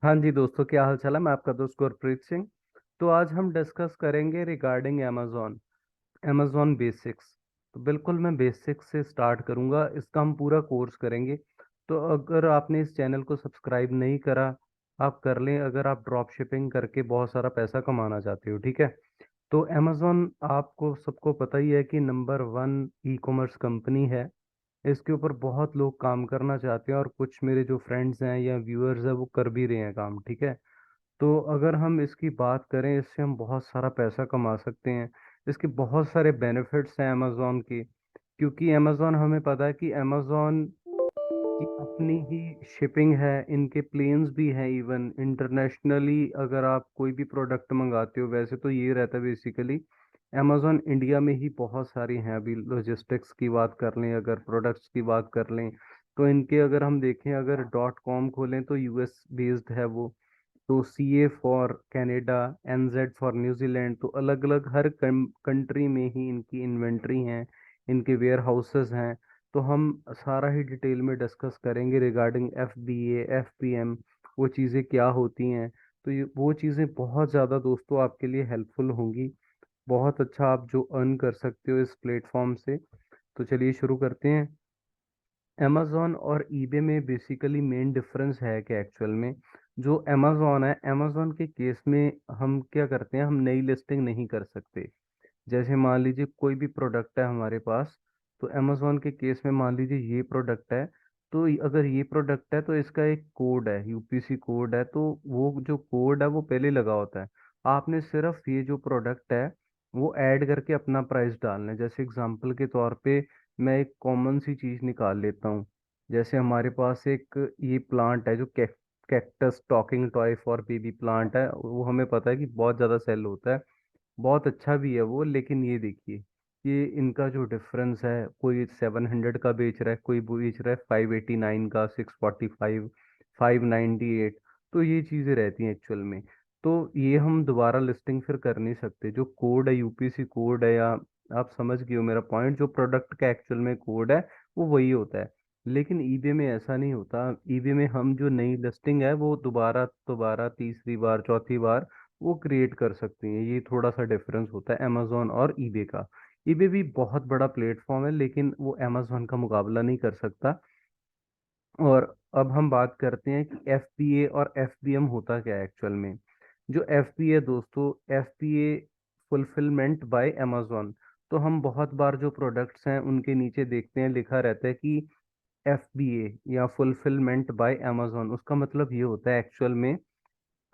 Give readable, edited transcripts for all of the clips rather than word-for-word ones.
हाँ जी दोस्तों, क्या हाल चाल है। मैं आपका दोस्त गुरप्रीत सिंह। तो आज हम डिस्कस करेंगे रिगार्डिंग अमेजोन अमेजोन बेसिक्स। तो बिल्कुल मैं बेसिक्स से स्टार्ट करूंगा, इसका हम पूरा कोर्स करेंगे। तो अगर आपने इस चैनल को सब्सक्राइब नहीं करा, आप कर लें अगर आप ड्रॉप शिपिंग करके बहुत सारा पैसा कमाना चाहते हो। ठीक है। तो अमेजोन आपको सबको पता ही है कि number one e commerce company है। इसके ऊपर बहुत लोग काम करना चाहते हैं और कुछ मेरे जो फ्रेंड्स हैं या व्यूअर्स हैं वो कर भी रहे हैं काम। ठीक है। तो अगर हम इसकी बात करें, इससे हम बहुत सारा पैसा कमा सकते हैं। इसके बहुत सारे बेनिफिट्स हैं अमेजोन के, क्योंकि अमेजोन हमें पता है कि अमेजोन की अपनी ही शिपिंग है, इनके प्लेन्स भी हैं। इवन इंटरनेशनली अगर आप कोई भी प्रोडक्ट मंगाते हो, वैसे तो ये रहता है बेसिकली अमेजोन इंडिया में ही बहुत सारी हैं। अभी लॉजिस्टिक्स की बात कर लें, अगर प्रोडक्ट्स की बात कर लें, तो इनके अगर हम देखें, अगर डॉट कॉम खोलें तो यूएस बेस्ड है वो। तो CA for Canada, एनजेड for New Zealand, तो अलग अलग हर कंट्री में ही इनकी इन्वेंट्री हैं, इनके वेयर हाउसेस हैं। तो हम सारा ही डिटेल में डिस्कस करेंगे रिगार्डिंग एफबीए, एफपीएम, वो चीज़ें क्या होती हैं। तो ये वो चीज़ें बहुत ज़्यादा दोस्तों आपके लिए हेल्पफुल होंगी। बहुत अच्छा आप जो अर्न कर सकते हो इस प्लेटफॉर्म से। तो चलिए शुरू करते हैं। अमेजोन और ईबे में बेसिकली मेन डिफरेंस है कि एक्चुअल में जो अमेजोन है, अमेजोन के केस में हम क्या करते हैं, हम नई लिस्टिंग नहीं कर सकते। जैसे मान लीजिए कोई भी प्रोडक्ट है हमारे पास, तो अमेजोन के केस में मान लीजिए ये प्रोडक्ट है। तो अगर ये प्रोडक्ट है तो इसका एक कोड है, यूपीसी कोड है। तो वो जो कोड है वो पहले लगा होता है। आपने सिर्फ ये जो प्रोडक्ट है वो ऐड करके अपना प्राइस डालना है। जैसे एग्जांपल के तौर पे मैं एक कॉमन सी चीज़ निकाल लेता हूँ। जैसे हमारे पास एक ये प्लांट है जो cactus talking toy for baby plant है, वो हमें पता है कि बहुत ज़्यादा सेल होता है, बहुत अच्छा भी है वो। लेकिन ये देखिए, ये इनका जो डिफरेंस है, कोई 700 का बेच रहा है, कोई बेच रहा है 589 का, 645, 598। तो ये चीज़ें रहती हैं एक्चुअल में। तो ये हम दोबारा लिस्टिंग फिर कर नहीं सकते। जो कोड है, यूपीसी कोड है, या आप समझ गए हो मेरा पॉइंट, जो प्रोडक्ट का एक्चुअल में कोड है वो वही होता है। लेकिन ईबे में ऐसा नहीं होता। ईबे में हम जो नई लिस्टिंग है वो दोबारा दोबारा तीसरी बार चौथी बार वो क्रिएट कर सकती हैं। ये थोड़ा सा डिफरेंस होता है अमेजोन और ईबे का। ईबे भी बहुत बड़ा प्लेटफॉर्म है, लेकिन वो अमेजोन का मुकाबला नहीं कर सकता। और अब हम बात करते हैं कि एफपीए और एफबीएम होता क्या है एक्चुअल में। जो एफपीए दोस्तों, एफपीए फुलफिलमेंट बाय अमेजोन। तो हम बहुत बार जो प्रोडक्ट्स हैं उनके नीचे देखते हैं लिखा रहता है कि एफबीए या फुलफिलमेंट बाय अमेजोन। उसका मतलब ये होता है एक्चुअल में,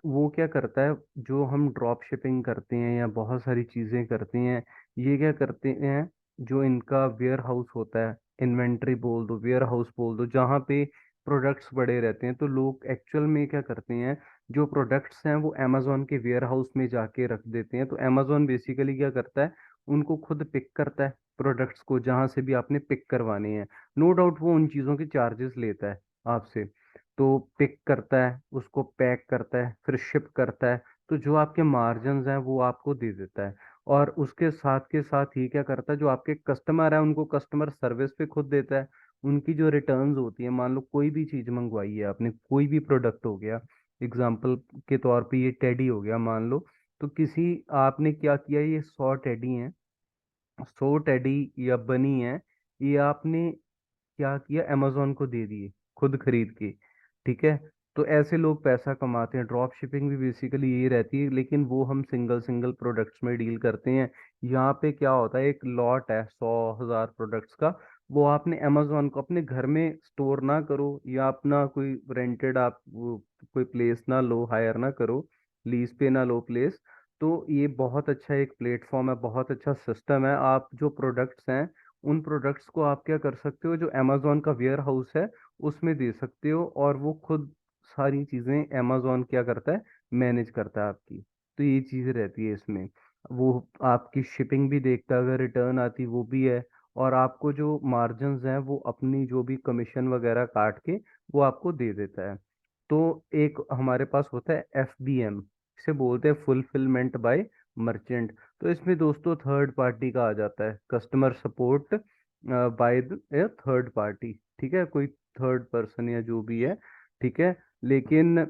वो क्या करता है, जो हम ड्रॉप शिपिंग करते हैं या बहुत सारी चीज़ें करते हैं, ये क्या करते हैं, जो इनका वेयर हाउस होता है, इन्वेंट्री बोल दो, वेयर हाउस बोल दो, जहाँ पे प्रोडक्ट्स पड़े रहते हैं, तो लोग एक्चुअल में क्या करते हैं, जो प्रोडक्ट्स हैं वो अमेजोन के वेयर हाउस में जाके रख देते हैं। तो अमेजोन बेसिकली क्या करता है, उनको खुद पिक करता है प्रोडक्ट्स को, जहाँ से भी आपने पिक करवाने हैं। नो डाउट वो उन चीज़ों के चार्जेस लेता है आपसे। तो पिक करता है, उसको पैक करता है, फिर शिप करता है। तो जो आपके मार्जिन्स हैं वो आपको दे देता है। और उसके साथ के साथ ही क्या करता है, जो आपके कस्टमर है उनको कस्टमर सर्विस पे खुद देता है। उनकी जो रिटर्न्स होती है, मान लो कोई भी चीज़ मंगवाई है आपने, कोई भी प्रोडक्ट हो गया, एग्जाम्पल के तौर पे ये टेडी हो गया मान लो। तो किसी आपने क्या किया, ये 100 टेडी हैं, 100 टेडी या बनी है, ये आपने क्या किया, अमेजोन को दे दिए खुद खरीद के। ठीक है। तो ऐसे लोग पैसा कमाते हैं। ड्रॉप शिपिंग भी बेसिकली यही रहती है, लेकिन वो हम सिंगल सिंगल प्रोडक्ट्स में डील करते हैं। यहाँ पे क्या होता है, एक लॉट है 100,000 प्रोडक्ट्स का, वो आपने अमेजोन को अपने घर में स्टोर ना करो, या अपना कोई रेंटेड आप कोई प्लेस ना लो, हायर ना करो, लीज पे ना लो प्लेस। तो ये बहुत अच्छा एक प्लेटफॉर्म है, बहुत अच्छा सिस्टम है। आप जो प्रोडक्ट्स हैं उन प्रोडक्ट्स को आप क्या कर सकते हो, जो अमेजोन का वेयर हाउस है उसमें दे सकते हो, और वो खुद सारी चीज़ें अमेजोन क्या करता है, मैनेज करता है आपकी। तो ये चीज़ रहती है इसमें। वो आपकी शिपिंग भी देखता है, अगर रिटर्न आती वो भी है। और आपको जो मार्जिन्स हैं वो अपनी जो भी कमीशन वगैरह काट के वो आपको दे देता है। तो एक हमारे पास होता है एफबीएम, इसे बोलते हैं फुलफिलमेंट बाय मर्चेंट। तो इसमें दोस्तों थर्ड पार्टी का आ जाता है, customer support by the third party. ठीक है, कोई थर्ड पर्सन या जो भी है। ठीक है। लेकिन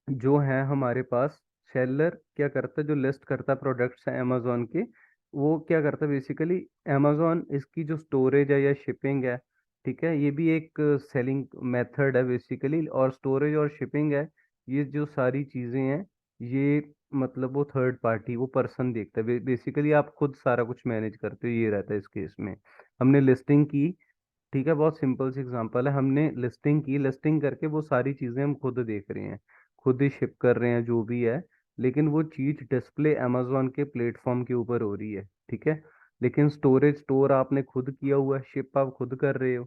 जो है हमारे पास, सेलर क्या करता है, जो लिस्ट करता है प्रोडक्ट्स हैं अमेजोन के, वो क्या करता है बेसिकली, अमेजोन इसकी जो स्टोरेज है या शिपिंग है, ठीक है, ये भी एक सेलिंग मेथड है बेसिकली, और स्टोरेज और शिपिंग है, ये जो सारी चीज़ें हैं, ये मतलब वो थर्ड पार्टी वो पर्सन देखता है। बेसिकली आप खुद सारा कुछ मैनेज करते हो, ये रहता है इस केस में। हमने लिस्टिंग की, ठीक है, बहुत सिंपल सी एग्जांपल है, हमने लिस्टिंग की, लिस्टिंग करके वो सारी चीज़ें हम खुद देख रहे हैं, खुद ही शिप कर रहे हैं जो भी है, लेकिन वो चीज़ डिस्प्ले अमेजोन के प्लेटफॉर्म के ऊपर हो रही है, ठीक है। लेकिन स्टोरेज स्टोर आपने खुद किया हुआ है, शिप आप खुद कर रहे हो,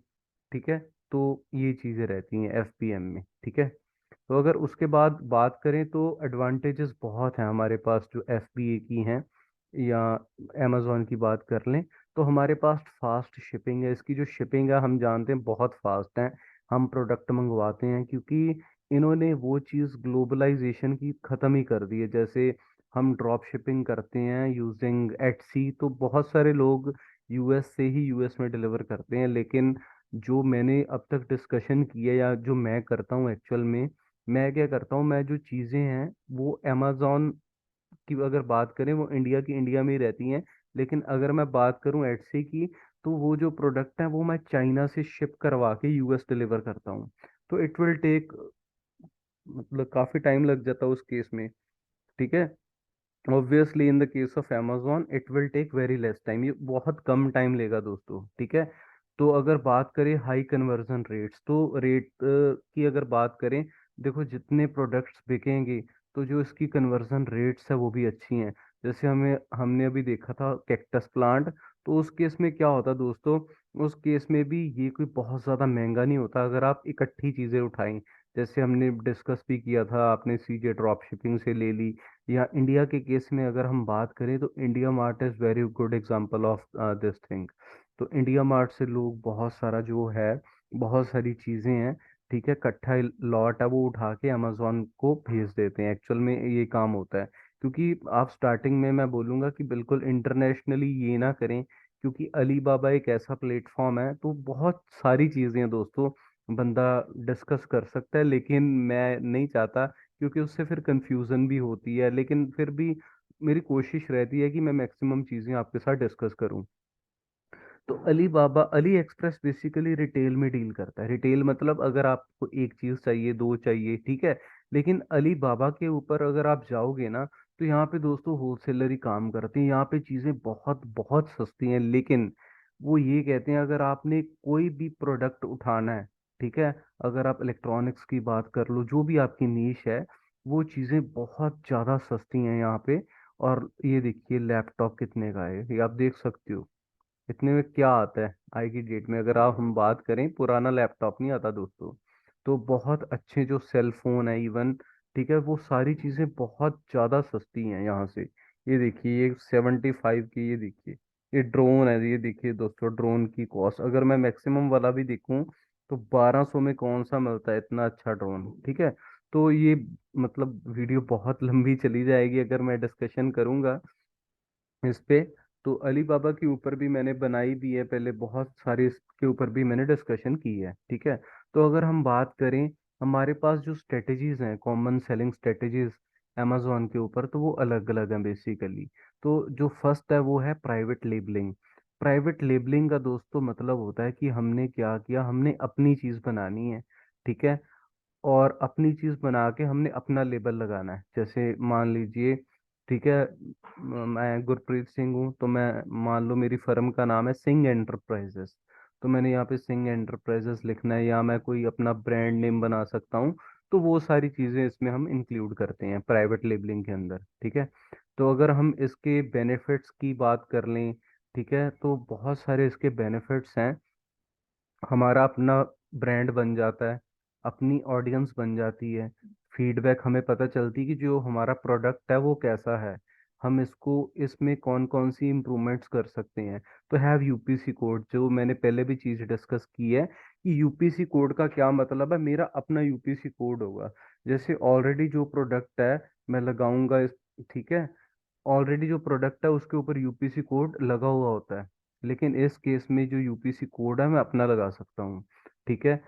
ठीक है। तो ये चीज़ें रहती हैं एफपीएम में, ठीक है। तो अगर उसके बाद बात करें तो एडवांटेजेस बहुत हैं हमारे पास जो एफबीए की हैं, या अमेजोन की बात कर लें, तो हमारे पास फास्ट शिपिंग है। इसकी जो शिपिंग है हम जानते हैं बहुत फास्ट है, हम प्रोडक्ट मंगवाते हैं क्योंकि इन्होंने वो चीज़ ग्लोबलाइजेशन की ख़त्म ही कर दी है। जैसे हम ड्रॉप शिपिंग करते हैं यूजिंग एटसी, तो बहुत सारे लोग यूएस से ही यूएस में डिलीवर करते हैं, लेकिन जो मैंने अब तक डिस्कशन की है या जो मैं करता हूँ एक्चुअल में, मैं क्या करता हूँ, मैं जो चीज़ें हैं वो अमेजोन की अगर बात करें, वो इंडिया की इंडिया में ही रहती हैं, लेकिन अगर मैं बात करूं एटसी की, तो वो जो प्रोडक्ट है वो मैं चाइना से शिप करवा के यूएस डिलीवर करता हूँ। तो इट विल टेक, मतलब काफ़ी टाइम लग जाता है उस केस में, ठीक है। Obviously in the case of amazon it will take very less time, ये बहुत कम टाइम लेगा दोस्तों, ठीक है। तो अगर बात करें हाई कन्वर्जन रेट्स, तो रेट की अगर बात करें, देखो जितने प्रोडक्ट्स बिकेंगे तो जो इसकी कन्वर्जन रेट्स है वो भी अच्छी हैं। जैसे हमने अभी देखा था कैक्टस प्लांट, तो उस केस में क्या होता दोस्तों, उस केस में भी ये कोई बहुत ज़्यादा महंगा नहीं होता अगर आप इकट्ठी चीज़ें उठाएं। जैसे हमने डिस्कस भी किया था, आपने सीजे ड्रॉप शिपिंग से ले ली, या इंडिया के केस में अगर हम बात करें तो India mart is very good example of this thing. तो इंडिया मार्ट से लोग बहुत सारा जो है, बहुत सारी चीज़ें हैं, ठीक है, इकट्ठा लॉट है वो उठा के अमेजोन को भेज देते हैं। एक्चुअल में ये काम होता है, क्योंकि आप स्टार्टिंग में मैं बोलूँगा कि बिल्कुल इंटरनेशनली ये ना करें, क्योंकि अलीबाबा एक ऐसा प्लेटफॉर्म है, तो बहुत सारी चीज़ें हैं दोस्तों, बंदा डिस्कस कर सकता है, लेकिन मैं नहीं चाहता, क्योंकि उससे फिर कंफ्यूजन भी होती है, लेकिन फिर भी मेरी कोशिश रहती है कि मैं मैक्सिमम चीज़ें आपके साथ डिस्कस करूं। तो अली एक्सप्रेस बेसिकली रिटेल में डील करता है। रिटेल मतलब अगर आपको एक चीज़ चाहिए, दो चाहिए, ठीक है, लेकिन अली बाबा के ऊपर अगर आप जाओगे ना, तो यहाँ पे दोस्तों होलसेलर ही काम करते हैं, यहाँ पे चीज़ें बहुत बहुत सस्ती हैं, लेकिन वो ये कहते हैं अगर आपने कोई भी प्रोडक्ट उठाना है, ठीक है, अगर आप इलेक्ट्रॉनिक्स की बात कर लो, जो भी आपकी नीश है, वो चीज़ें बहुत ज़्यादा सस्ती हैं यहाँ पे। और ये देखिए लैपटॉप कितने का है, ये आप देख सकते हो, इतने में क्या आता है आज की डेट में, अगर आप हम बात करें, पुराना लैपटॉप नहीं आता दोस्तों। तो बहुत अच्छे जो सेल फोन है इवन, ठीक है, वो सारी चीज़ें बहुत ज़्यादा सस्ती हैं यहाँ से। ये देखिए ये 75 की, ये देखिए ये ड्रोन है, ये देखिए दोस्तों, ड्रोन की कॉस्ट अगर मैं मैक्सिमम वाला भी देखूं तो 1200 में कौन सा मिलता है इतना अच्छा ड्रोन, ठीक है। तो ये मतलब वीडियो बहुत लंबी चली जाएगी अगर मैं डिस्कशन करूंगा इस पे। तो अली बाबा के ऊपर भी मैंने बनाई भी है पहले, बहुत सारे इसके ऊपर भी मैंने डिस्कशन की है, ठीक है। तो अगर हम बात करें, हमारे पास जो स्ट्रेटजीज हैं, कॉमन सेलिंग स्ट्रेटजीज अमेजोन के ऊपर, तो वो अलग अलग हैं बेसिकली। तो जो फर्स्ट है वो है प्राइवेट लेबलिंग। प्राइवेट लेबलिंग का दोस्तों मतलब होता है कि हमने क्या किया, हमने अपनी चीज़ बनानी है, ठीक है, और अपनी चीज बना के हमने अपना लेबल लगाना है। जैसे मान लीजिए, ठीक है, मैं गुरप्रीत सिंह हूँ, तो मैं, मान लो मेरी फर्म का नाम है सिंह एंटरप्राइजेस, तो मैंने यहाँ पे सिंह एंटरप्राइजेस लिखना है, या मैं कोई अपना ब्रांड नेम बना सकता हूँ। तो वो सारी चीज़ें इसमें हम इंक्लूड करते हैं प्राइवेट लेबलिंग के अंदर, ठीक है। तो अगर हम इसके बेनिफिट्स की बात कर लें, ठीक है, तो बहुत सारे इसके बेनिफिट्स हैं। हमारा अपना ब्रांड बन जाता है, अपनी ऑडियंस बन जाती है, फीडबैक हमें पता चलती है कि जो हमारा प्रोडक्ट है वो कैसा है, हम इसको, इसमें कौन कौन सी इम्प्रूवमेंट्स कर सकते हैं। तो हैव यूपीसी कोड, जो मैंने पहले भी चीज़ डिस्कस की है कि यूपीसी कोड का क्या मतलब है, मेरा अपना यूपीसी कोड होगा। जैसे ऑलरेडी जो प्रोडक्ट है मैं लगाऊंगा इस, ठीक है, ऑलरेडी जो प्रोडक्ट है उसके ऊपर यूपीसी कोड लगा हुआ होता है, लेकिन इस केस में जो यूपीसी कोड है मैं अपना लगा सकता हूँ, ठीक है।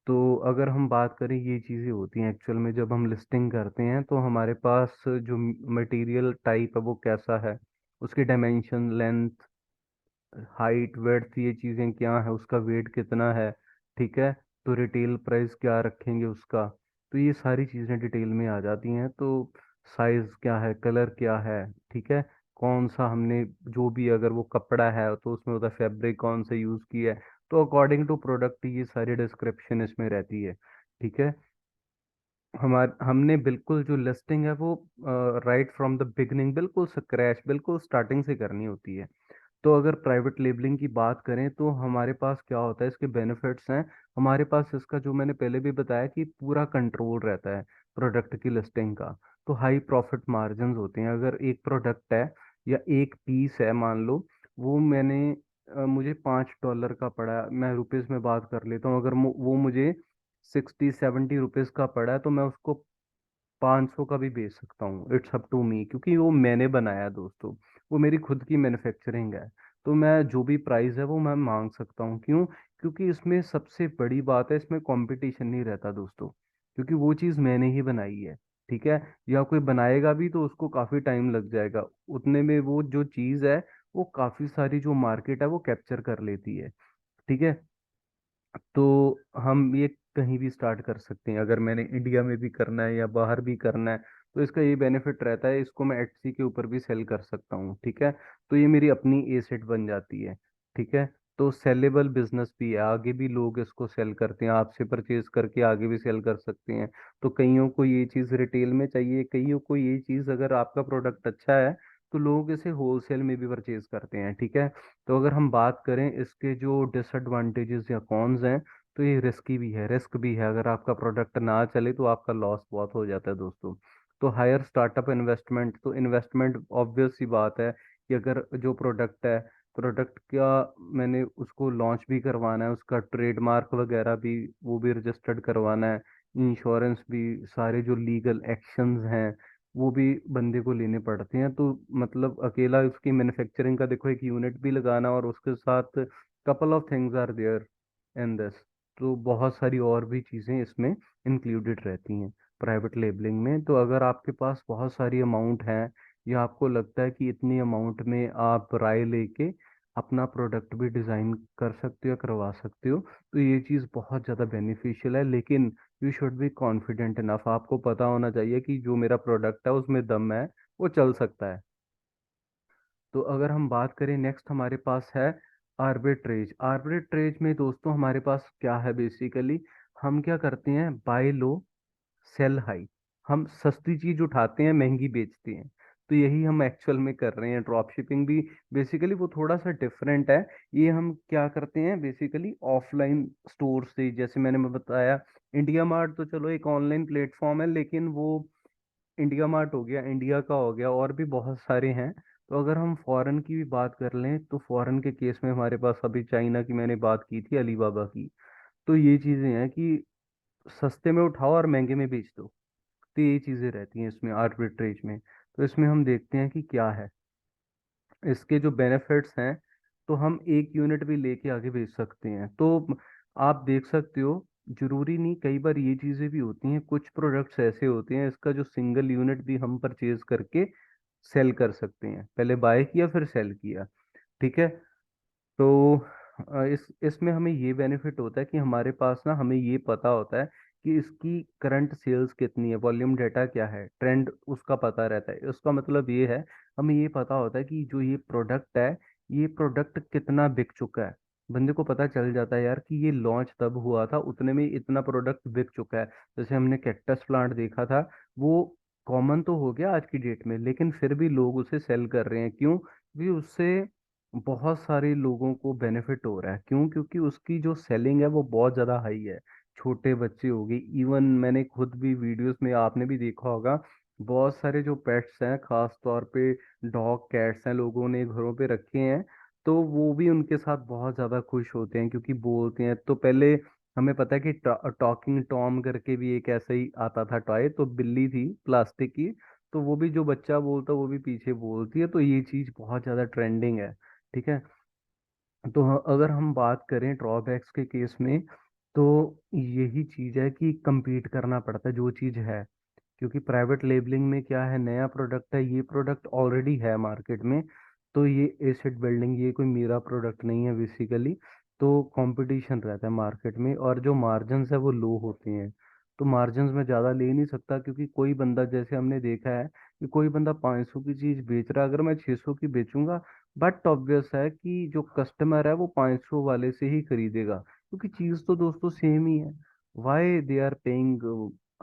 तो अगर हम बात करें, ये चीज़ें होती हैं एक्चुअल में जब हम लिस्टिंग करते हैं, तो हमारे पास जो मटेरियल टाइप है वो कैसा है, उसकी डायमेंशन, लेंथ, हाइट, विड्थ, ये चीज़ें क्या है, उसका वेट कितना है, ठीक है। तो रिटेल प्राइस क्या रखेंगे उसका, तो ये सारी चीज़ें डिटेल में आ जाती हैं। तो साइज़ क्या है, कलर क्या है, ठीक है, कौन सा हमने, जो भी अगर वो कपड़ा है तो उसमें होता फैब्रिक कौन सा यूज़ किया है, तो अकॉर्डिंग टू प्रोडक्ट ये सारी डिस्क्रिप्शन इसमें रहती है, ठीक है। हमने बिल्कुल जो लिस्टिंग है वो राइट फ्रॉम द बिगनिंग, बिल्कुल स्क्रैच, बिल्कुल स्टार्टिंग से करनी होती है। तो अगर प्राइवेट लेबलिंग की बात करें तो हमारे पास क्या होता है, इसके बेनिफिट्स हैं। हमारे पास इसका, जो मैंने पहले भी बताया, कि पूरा कंट्रोल रहता है प्रोडक्ट की लिस्टिंग का। तो हाई प्रॉफिट मार्जिन होते हैं। अगर एक प्रोडक्ट है या एक पीस है, मान लो वो मुझे $5 का पड़ा, मैं रुपीज़ में बात कर लेता हूँ, अगर वो मुझे 60-70 रुपीज़ का पड़ा है, तो मैं उसको 500 का भी बेच सकता हूँ। इट्स अप टू मी, क्योंकि वो मैंने बनाया है दोस्तों, वो मेरी खुद की मैन्युफैक्चरिंग है। तो मैं जो भी प्राइस है वो मैं मांग सकता हूँ। क्यों? क्योंकि इसमें सबसे बड़ी बात है, इसमें कंपटीशन नहीं रहता दोस्तों, क्योंकि वो चीज़ मैंने ही बनाई है, ठीक है। या कोई बनाएगा भी तो उसको काफ़ी टाइम लग जाएगा, उतने में वो जो चीज़ है वो काफ़ी सारी जो मार्केट है वो कैप्चर कर लेती है, ठीक है। तो हम ये कहीं भी स्टार्ट कर सकते हैं, अगर मैंने इंडिया में भी करना है या बाहर भी करना है, तो इसका ये बेनिफिट रहता है, इसको मैं एटसी के ऊपर भी सेल कर सकता हूँ, ठीक है। तो ये मेरी अपनी एसेट बन जाती है, ठीक है। तो सेलेबल बिजनेस भी है, आगे भी लोग इसको सेल करते हैं, आपसे परचेज करके आगे भी सेल कर सकते हैं। तो कईयों को ये चीज़ रिटेल में चाहिए, कईयों को ये चीज़, अगर आपका प्रोडक्ट अच्छा है तो लोग इसे होलसेल में भी परचेज करते हैं, ठीक है। तो अगर हम बात करें इसके जो डिसएडवांटेजेस या कॉन्स हैं, तो ये रिस्की भी है, रिस्क भी है। अगर आपका प्रोडक्ट ना चले तो आपका लॉस बहुत हो जाता है दोस्तों। तो हायर स्टार्टअप इन्वेस्टमेंट, तो इन्वेस्टमेंट ऑब्वियस सी बात है कि अगर जो प्रोडक्ट है, प्रोडक्ट का मैंने उसको लॉन्च भी करवाना है, उसका ट्रेडमार्क वगैरह भी, वो भी रजिस्टर्ड करवाना है, इंश्योरेंस भी, सारे जो लीगल एक्शंस हैं वो भी बंदे को लेने पड़ते हैं। तो मतलब अकेला उसकी मैन्युफैक्चरिंग का देखो, एक यूनिट भी लगाना, और उसके साथ couple of things are there in this. तो बहुत सारी और भी चीज़ें इसमें इंक्लूडेड रहती हैं प्राइवेट लेबलिंग में। तो अगर आपके पास बहुत सारी अमाउंट है, या आपको लगता है कि इतनी अमाउंट में आप राय लेके अपना प्रोडक्ट भी डिज़ाइन कर सकते हो, करवा सकते हो, तो ये चीज़ बहुत ज़्यादा बेनिफिशियल है। लेकिन you should be confident enough, आपको पता होना चाहिए कि जो मेरा प्रोडक्ट है उसमें दम है, वो चल सकता है। तो अगर हम बात करें, नेक्स्ट हमारे पास है आर्बिट्रेज। आर्बिट्रेज में दोस्तों हमारे पास क्या है, बेसिकली हम क्या करते हैं, बाय लो सेल हाई। हम सस्ती चीज उठाते हैं, महंगी बेचते हैं। तो यही हम एक्चुअल में कर रहे हैं। ड्रॉप शिपिंग भी बेसिकली वो थोड़ा सा डिफरेंट है। ये हम क्या करते हैं, बेसिकली ऑफलाइन स्टोर से, जैसे मैं बताया, इंडिया मार्ट तो चलो एक ऑनलाइन प्लेटफॉर्म है, लेकिन वो इंडिया मार्ट हो गया, इंडिया का हो गया, और भी बहुत सारे हैं। तो अगर हम फॉरेन की भी बात कर लें, तो फॉरेन के केस में हमारे पास अभी चाइना की मैंने बात की थी, अलीबाबा की। तो ये चीज़ें हैं कि सस्ते में उठाओ और महंगे में बेच दो। तो ये चीज़ें रहती हैं इसमें आर्बिट्रेज में। तो इसमें हम देखते हैं कि क्या है इसके जो बेनिफिट्स हैं। तो हम एक यूनिट भी लेके आगे बेच सकते हैं। तो आप देख सकते हो, जरूरी नहीं, कई बार ये चीज़ें भी होती हैं, कुछ प्रोडक्ट्स ऐसे होते हैं इसका जो सिंगल यूनिट भी हम परचेज करके सेल कर सकते हैं, पहले बाय किया फिर सेल किया, ठीक है। तो इस इसमें हमें ये बेनिफिट होता है कि हमारे पास ना, हमें ये पता होता है कि इसकी करंट सेल्स कितनी है, वॉल्यूम डाटा क्या है, ट्रेंड उसका पता रहता है। उसका मतलब ये है, हमें ये पता होता है कि जो ये प्रोडक्ट है, ये प्रोडक्ट कितना बिक चुका है। बंदे को पता चल जाता है यार कि ये लॉन्च तब हुआ था, उतने में इतना प्रोडक्ट बिक चुका है। जैसे हमने कैक्टस प्लांट देखा था, वो कॉमन तो हो गया आज की डेट में, लेकिन फिर भी लोग उसे सेल कर रहे हैं। क्यों? क्योंकि उससे बहुत सारे लोगों को बेनिफिट हो रहा है। क्यों? क्योंकि उसकी जो सेलिंग है वो बहुत ज़्यादा हाई है। छोटे बच्चे हो गए, इवन मैंने खुद भी वीडियोस में, आपने भी देखा होगा, बहुत सारे जो पेट्स हैं, खास तौर पे डॉग कैट्स हैं, लोगों ने घरों पे रखे हैं। तो वो भी उनके साथ बहुत ज़्यादा खुश होते हैं, क्योंकि बोलते हैं। तो पहले हमें पता है कि टॉकिंग टॉम करके भी एक ऐसा ही आता था टॉय, तो बिल्ली थी प्लास्टिक की, तो वो भी जो बच्चा बोलता है वो भी पीछे बोलती है। तो ये चीज़ बहुत ज़्यादा ट्रेंडिंग है, ठीक है। तो अगर हम बात करें ड्रॉबैक्स के केस में, तो यही चीज़ है कि compete करना पड़ता है जो चीज़ है, क्योंकि प्राइवेट लेबलिंग में क्या है, नया प्रोडक्ट है, ये प्रोडक्ट ऑलरेडी है मार्केट में, तो ये एसिड बिल्डिंग, ये कोई मेरा प्रोडक्ट नहीं है बेसिकली। तो कंपटीशन रहता है मार्केट में, और जो मार्जिन्स है वो लो होते हैं। तो मार्जिन्स में ज़्यादा ले नहीं सकता, क्योंकि कोई बंदा, जैसे हमने देखा है कि कोई बंदा 500 की चीज़ बेच रहा है, अगर मैं 600 की बेचूंगा, बट ऑब्वियस है कि जो कस्टमर है वो 500 वाले से ही खरीदेगा, क्योंकि चीज़ तो दोस्तों सेम ही है। Why they are paying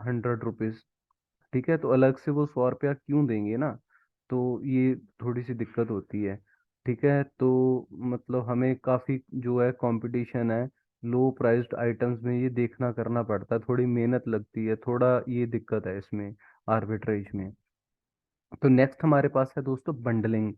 100 rupees? ठीक है, तो अलग से वो 100 रुपया क्यों देंगे ना। तो ये थोड़ी सी दिक्कत होती है। ठीक है, तो मतलब हमें काफ़ी जो है कंपटीशन है लो प्राइस्ड आइटम्स में, ये देखना करना पड़ता है, थोड़ी मेहनत लगती है, थोड़ा ये दिक्कत है इसमें, आर्बिट्रेज में। तो नेक्स्ट हमारे पास है दोस्तों बंडलिंग।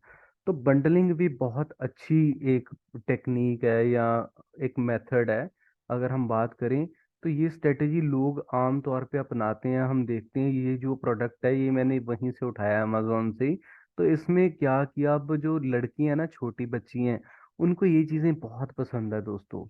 तो बंडलिंग भी बहुत अच्छी एक टेक्निक है, या एक मेथड है। अगर हम बात करें तो ये स्ट्रेटेजी लोग आम तौर पे अपनाते हैं। हम देखते हैं ये जो प्रोडक्ट है, ये मैंने वहीं से उठाया अमेजोन से ही। तो इसमें क्या किया, अब जो लड़की है ना, छोटी बच्ची हैं, उनको ये चीज़ें बहुत पसंद है दोस्तों।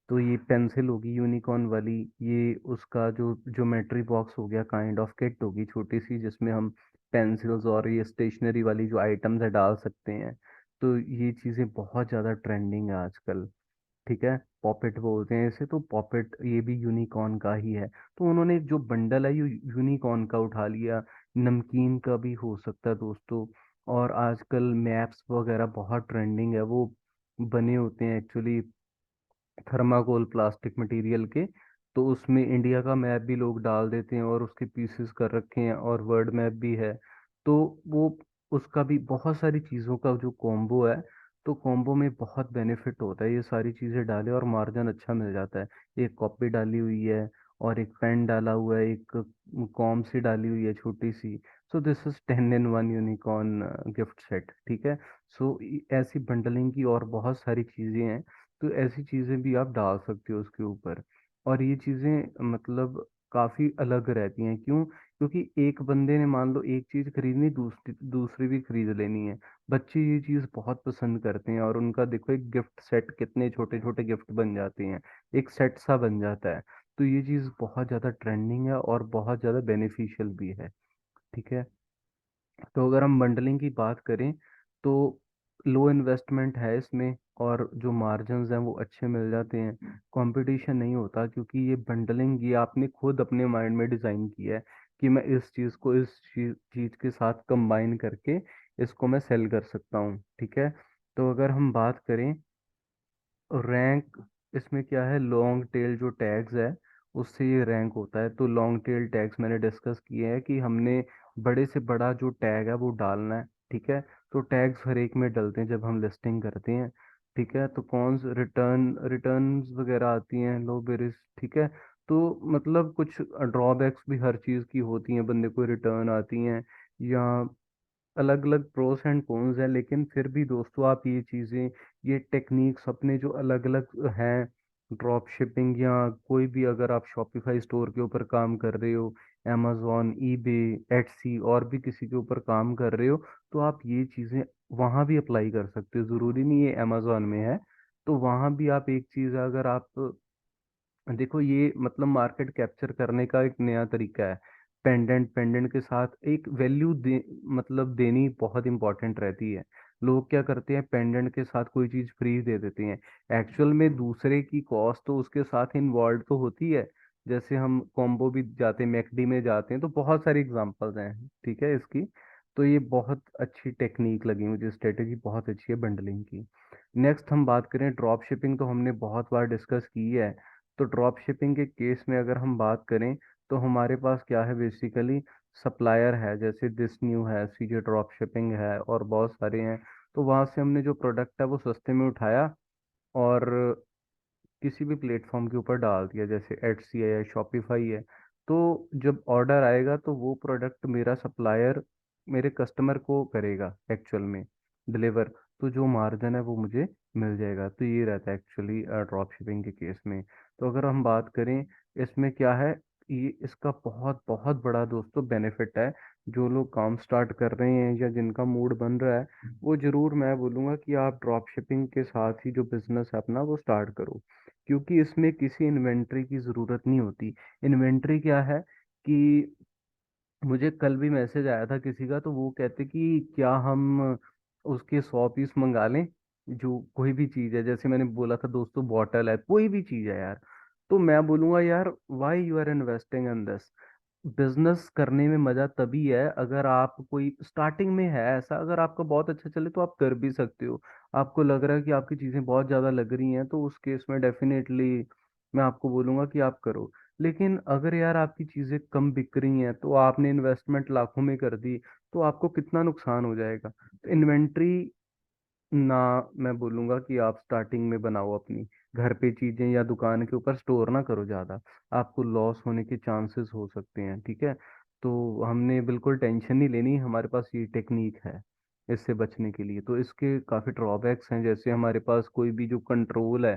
तो ये पेंसिल होगी यूनिकॉर्न वाली, ये उसका जो ज्योमेट्री बॉक्स हो गया, काइंड ऑफ किट होगी छोटी सी, जिसमें हम पेंसिल्स और ये स्टेशनरी वाली जो आइटम्स है डाल सकते हैं। तो ये चीज़ें बहुत ज़्यादा ट्रेंडिंग है आजकल। ठीक है, पॉपेट बोलते हैं इसे, तो पॉपेट ये भी यूनिकॉर्न का ही है। तो उन्होंने जो बंडल है ये यूनिकॉर्न का उठा लिया। नमकीन का भी हो सकता है दोस्तों। और आजकल मैप्स वगैरह बहुत ट्रेंडिंग है, वो बने होते हैं एक्चुअली थर्माकोल प्लास्टिक मटेरियल के। तो उसमें इंडिया का मैप भी लोग डाल देते हैं, और उसके पीसेस कर रखे हैं, और वर्ल्ड मैप भी है। तो वो उसका भी बहुत सारी चीज़ों का जो कॉम्बो है, तो कॉम्बो में बहुत बेनिफिट होता है, ये सारी चीज़ें डाले और मार्जिन अच्छा मिल जाता है। एक कॉपी डाली हुई है, और एक पेन डाला हुआ है, एक कॉम सी डाली हुई है छोटी सी। So this is 10 in 1 unicorn gift set. ठीक है, सो ऐसी बंडलिंग की और बहुत सारी चीज़ें हैं। तो ऐसी चीज़ें भी आप डाल सकते हो उसके ऊपर। और ये चीज़ें मतलब काफ़ी अलग रहती हैं, क्यों? क्योंकि एक बंदे ने मान लो एक चीज़ खरीदनी, दूसरी दूसरी भी खरीद लेनी है। बच्चे ये चीज़ बहुत पसंद करते हैं, और उनका देखो एक गिफ्ट सेट, कितने छोटे छोटे गिफ्ट बन जाते हैं, एक सेट सा बन जाता है। तो ये चीज़ बहुत ज़्यादा ट्रेंडिंग है, और बहुत ज़्यादा बेनिफिशियल भी है। ठीक है, तो अगर हम बंडलिंग की बात करें, तो लो इन्वेस्टमेंट है इसमें, और जो मार्जिन्स हैं वो अच्छे मिल जाते हैं, कंपटीशन नहीं होता, क्योंकि ये बंडलिंग ये आपने खुद अपने माइंड में डिज़ाइन किया है कि मैं इस चीज़ को इस चीज़ के साथ कंबाइन करके इसको मैं सेल कर सकता हूँ। ठीक है, तो अगर हम बात करें रैंक, इसमें क्या है, लॉन्ग टेल जो टैग्स है उससे ये रैंक होता है। तो लॉन्ग टेल टैग्स मैंने डिस्कस किए हैं कि हमने बड़े से बड़ा जो टैग है वो डालना है। ठीक है, तो टैग्स हर एक में डलते हैं जब हम लिस्टिंग करते हैं। ठीक है, तो कौन रिटर्न्स वगैरह आती हैं, लो बेरिस। ठीक है, तो मतलब कुछ ड्रॉबैक्स भी हर चीज़ की होती हैं, बंदे को रिटर्न आती हैं, या अलग अलग प्रोस एंड कॉन्स हैं। लेकिन फिर भी दोस्तों आप ये चीज़ें, ये टेक्निक्स अपने जो अलग अलग हैं, ड्रॉप शिपिंग, या कोई भी, अगर आप शॉपिफाई स्टोर के ऊपर काम कर रहे हो, amazon ईबे, एटसी, और भी किसी के ऊपर काम कर रहे हो, तो आप ये चीज़ें वहाँ भी अप्लाई कर सकते हो। ज़रूरी नहीं ये अमेजोन में है, तो वहाँ भी आप एक चीज़, अगर आप देखो, ये मतलब मार्केट कैप्चर करने का एक नया तरीका है। पेंडेंट पेंडेंट के साथ एक वैल्यू दे, मतलब देनी बहुत इंपॉर्टेंट रहती है। लोग क्या करते हैं, पेंडेंट के साथ कोई चीज़ फ्री दे देते हैं, एक्चुअल में दूसरे की कॉस्ट तो उसके साथ इन्वॉल्व तो होती है। जैसे हम कॉम्बो भी जाते हैं, मैकडी में जाते हैं, तो बहुत सारी एग्जांपल्स हैं। ठीक है, इसकी तो ये बहुत अच्छी टेक्निक लगी मुझे, स्ट्रेटेजी बहुत अच्छी है बंडलिंग की। नेक्स्ट हम बात करें ड्रॉप शिपिंग, तो हमने बहुत बार डिस्कस की है। तो ड्रॉप शिपिंग के केस में अगर हम बात करें, तो हमारे पास क्या है, बेसिकली सप्लायर है, जैसे दिस न्यू है, सीजे ड्रॉप शिपिंग है, और बहुत सारे हैं। तो वहाँ से हमने जो प्रोडक्ट है वो सस्ते में उठाया, और किसी भी प्लेटफॉर्म के ऊपर डाल दिया, जैसे एटसी है या शॉपिफाई है। तो जब ऑर्डर आएगा तो वो प्रोडक्ट मेरा सप्लायर मेरे कस्टमर को करेगा एक्चुअल में डिलीवर। तो जो मार्जिन है वो मुझे मिल जाएगा। तो ये रहता है एक्चुअली ड्रॉप शिपिंग के केस में। तो अगर हम बात करें, इसमें क्या है, ये इसका बहुत बहुत बड़ा दोस्तों बेनिफिट है। जो लोग काम स्टार्ट कर रहे हैं या जिनका मूड बन रहा है, वो जरूर, मैं बोलूँगा कि आप ड्रॉप शिपिंग के साथ ही जो बिजनेस है अपना वो स्टार्ट करो। क्योंकि इसमें किसी इन्वेंट्री की ज़रूरत नहीं होती। इन्वेंट्री क्या है कि मुझे कल भी मैसेज आया था किसी का, तो वो कहते कि क्या हम उसके 100 पीस मंगा लें, जो कोई भी चीज़ है, जैसे मैंने बोला था दोस्तों बॉटल है, कोई भी चीज़ है यार। तो मैं बोलूँगा यार why you are investing in this. Business करने में मजा तभी है अगर आप कोई स्टार्टिंग में है ऐसा, अगर आपका बहुत अच्छा चले तो आप कर भी सकते हो। आपको लग रहा है कि आपकी चीजें बहुत ज्यादा लग रही हैं, तो उस केस में डेफिनेटली मैं आपको बोलूंगा कि आप करो। लेकिन अगर यार आपकी चीजें कम बिक रही हैं, तो आपने इन्वेस्टमेंट लाखों में कर दी, तो आपको कितना नुकसान हो जाएगा। तो इन्वेंट्री ना, मैं बोलूंगा कि आप स्टार्टिंग में बनाओ अपनी, घर पे चीजें या दुकान के ऊपर स्टोर ना करो ज्यादा, आपको लॉस होने के चांसेस हो सकते हैं, ठीक है। तो हमने बिल्कुल टेंशन नहीं लेनी, हमारे पास ये टेक्निक है इससे बचने के लिए। तो इसके काफी ड्रॉबैक्स हैं, जैसे हमारे पास कोई भी जो कंट्रोल है,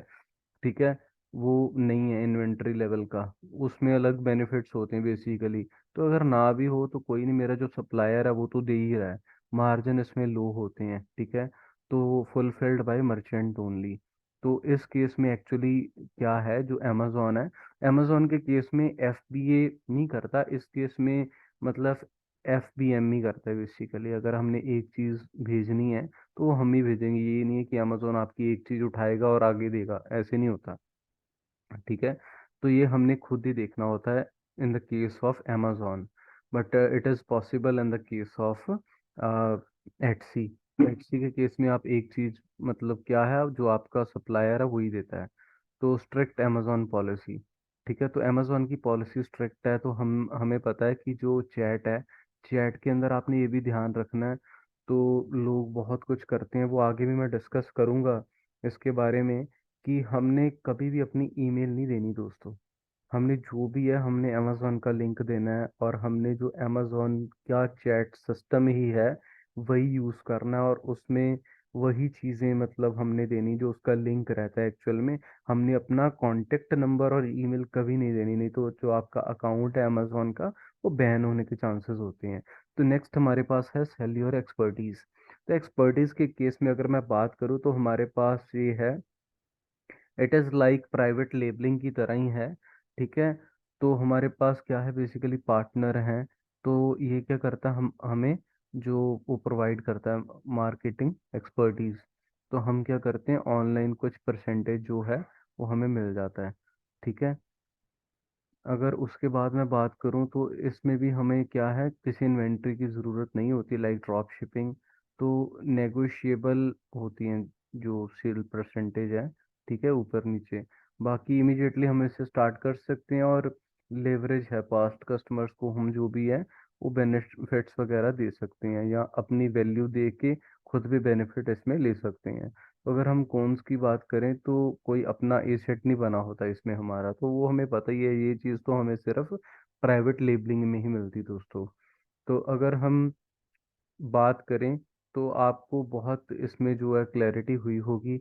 ठीक है, वो नहीं है इन्वेंट्री लेवल का, उसमें अलग बेनिफिट्स होते हैं बेसिकली। तो अगर ना भी हो तो कोई नहीं, मेरा जो सप्लायर है वो तो दे ही रहा है, मार्जिन इसमें लो होते हैं, ठीक है। तो फुलफिल्ड बाय मर्चेंट ओनली। तो इस केस में एक्चुअली क्या है, जो अमेजोन है, अमेजोन के केस में FBA नहीं करता इस केस में, मतलब FBM ही करता है बेसिकली। अगर हमने एक चीज़ भेजनी है तो वो हम ही भेजेंगे, ये नहीं है कि अमेजोन आपकी एक चीज़ उठाएगा और आगे देगा, ऐसे नहीं होता, ठीक है। तो ये हमने खुद ही देखना होता है इन the case of amazon, but it is possible in the case of Etsy. Etsy के केस में आप एक चीज़, मतलब क्या है, जो आपका सप्लायर है वही देता है। तो स्ट्रिक्ट amazon पॉलिसी, ठीक है। तो amazon की पॉलिसी स्ट्रिक्ट है, तो हम हमें पता है कि जो चैट है, चैट के अंदर आपने ये भी ध्यान रखना है। तो लोग बहुत कुछ करते हैं, वो आगे भी मैं डिस्कस करूंगा इसके बारे में, कि हमने कभी भी अपनी ईमेल नहीं देनी दोस्तों। हमने जो भी है, हमने अमेजोन का लिंक देना है, और हमने जो अमेजोन का चैट सिस्टम ही है वही यूज़ करना है, और उसमें वही चीज़ें मतलब हमने देनी जो उसका लिंक रहता है एक्चुअल में। हमने अपना कॉन्टेक्ट नंबर और ईमेल कभी नहीं देनी, नहीं तो जो आपका अकाउंट है अमेजोन का वो बैन होने के चांसेस होते हैं। तो नेक्स्ट हमारे पास है सेल योर एक्सपर्टीज। तो एक्सपर्टीज के केस में अगर मैं बात करूँ, तो हमारे पास ये है, it is like private labelling की तरह ही है, ठीक है। तो हमारे पास क्या है, बेसिकली पार्टनर हैं। तो ये क्या करता है, हम हमें जो वो प्रोवाइड करता है मार्केटिंग एक्सपर्टीज, तो हम क्या करते हैं, ऑनलाइन कुछ परसेंटेज जो है वो हमें मिल जाता है, ठीक है। अगर उसके बाद मैं बात करूं, तो इसमें भी हमें क्या है, किसी इन्वेंट्री की ज़रूरत नहीं होती, लाइक ड्रॉप शिपिंग। तो नेगोशिएबल होती हैं जो सेल परसेंटेज है, ठीक है, ऊपर नीचे। बाकी इमीडिएटली हम इसे स्टार्ट कर सकते हैं, और लेवरेज है, पास्ट कस्टमर्स को हम जो भी है वो बेनिफिट्स वगैरह दे सकते हैं, या अपनी वैल्यू दे के खुद भी बेनिफिट इसमें ले सकते हैं। तो अगर हम कॉन्स की बात करें, तो कोई अपना ए सेट नहीं बना होता इसमें हमारा, तो वो हमें पता ही है, ये चीज़ तो हमें सिर्फ प्राइवेट लेबलिंग में ही मिलती दोस्तों। तो अगर हम बात करें, तो आपको बहुत इसमें जो है क्लैरिटी हुई होगी।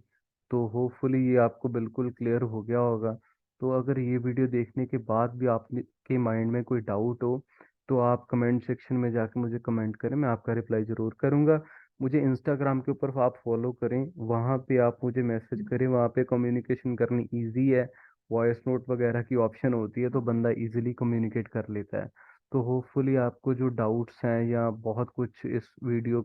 तो होपफुली ये आपको बिल्कुल क्लियर हो गया होगा। तो अगर ये वीडियो देखने के बाद भी आपके के माइंड में कोई डाउट हो, तो आप कमेंट सेक्शन में जाके मुझे कमेंट करें, मैं आपका रिप्लाई ज़रूर करूँगा। मुझे इंस्टाग्राम के ऊपर आप फॉलो करें, वहाँ पे आप मुझे मैसेज करें, वहाँ पे कम्युनिकेशन करनी ईजी है। वॉइस नोट वगैरह की ऑप्शन होती है, तो बंदा इजीली कम्युनिकेट कर लेता है। तो होपफुली आपको जो डाउट्स हैं या बहुत कुछ इस वीडियो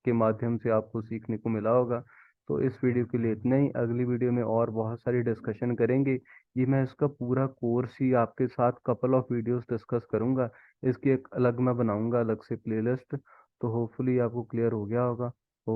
के माध्यम से आपको सीखने को मिला होगा। तो इस वीडियो के लिए इतना ही, अगली वीडियो में और बहुत सारी डिस्कशन करेंगे। ये मैं इसका पूरा कोर्स ही आपके साथ कपल ऑफ वीडियोस डिस्कस करूंगा, इसकी एक अलग मैं बनाऊंगा अलग से प्लेलिस्ट। तो होपफुली आपको क्लियर हो गया होगा।